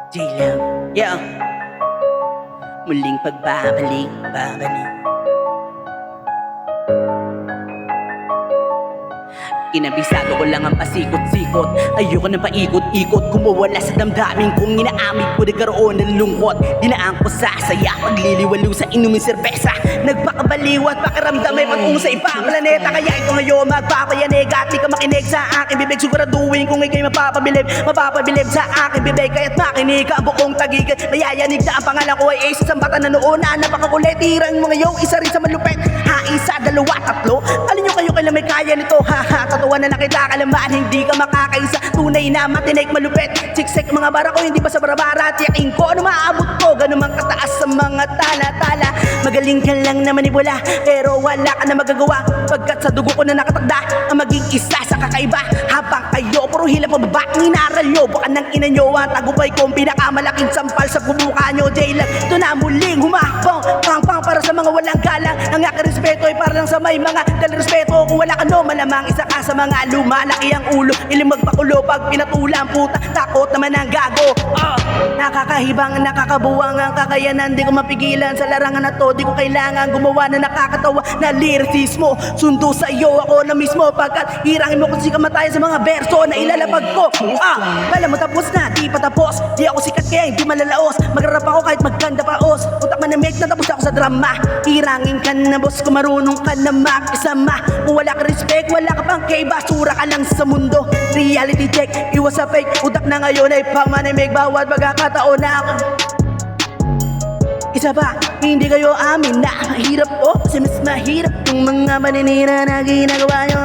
J-Love, yeah. Muling pagbabalik. Kinabisado ko lang ang pasikot-sikot. Ayoko nang paikot-ikot, kumawala sa damdamin kong inaamig ko. Nagkaroon ng lungkot, dinaan ko sa saya, pagliliwalo sa inumin serbesa. Nagpakabaliw at pakiramdam ay patungo sa ibang planeta. Kaya ito ngayon magpapayanig at di ka makinig sa aking bibig. Siguraduhin kung ikay mapapabilib sa aking bibig. Kaya't makinig ka ang buong tagigit. Mayayanig na ang pangalan ko ay Ace. Isang bata na noon na napakakulit. Tirang mo ngayon, isa rin sa malupit. Isa, dalawa, tatlo. Alin nyo kayo kailan may kaya nito? Tatuwa na nakita kalamaan, hindi ka makakaisa. Tunay na matinik, malupit. Siksik mga bara ko, hindi pa sa barabara. Tiyakin ko ano maaabot ko, ganun mang kataas sa mga tala-tala. Magaling ka lang na manibula, pero wala ka na magagawa. Pagkat sa dugo ko na nakatakda ang maging isa sa kakaiba. Habang kayo, puro hilap o baba, inaral nyo. Bukan ng ina nyo, ang tagupay kong pinakamalaking sampal sa bubuka nyo. J-Love, ito na muling humahbong. Pang-pang para sa mga walang galang. Ang aking respeto ay para lang sa may mga respeto. Kung wala ka no, malamang isa ka sa mga lumalaki ang ulo. Iling magpakulo pag pinatulang puta. Takot naman ang gago. Nakakahibang, nakakabuwang ang kakayanan. Di ko mapigilan sa larangan na to. Di ko kailangan gumawa na nakakatawa na lyricismo. Sundo sa iyo ako na mismo. Pagkat hirangin mo kasi kamatayan sa mga verso na ilalapag ko. Kala mo tapos na, di pa tapos. Di ako sikat kaya hindi malalaos. Magrarap ako kahit magkanda paos. Utak manamig na tapos ako sa drama. Hirangin ka na boss kung marunong ka na makisama. Kung wala ka respect, wala ka pang kay basura ka lang sa mundo. Reality check, iwas sa fake. Utak na ngayon ay pamanimig. Bawat magkakataon na ako isa pa, hindi kayo amin na mahirap po. Kasi mas mahirap yung mga maninira na ginagawa nyo.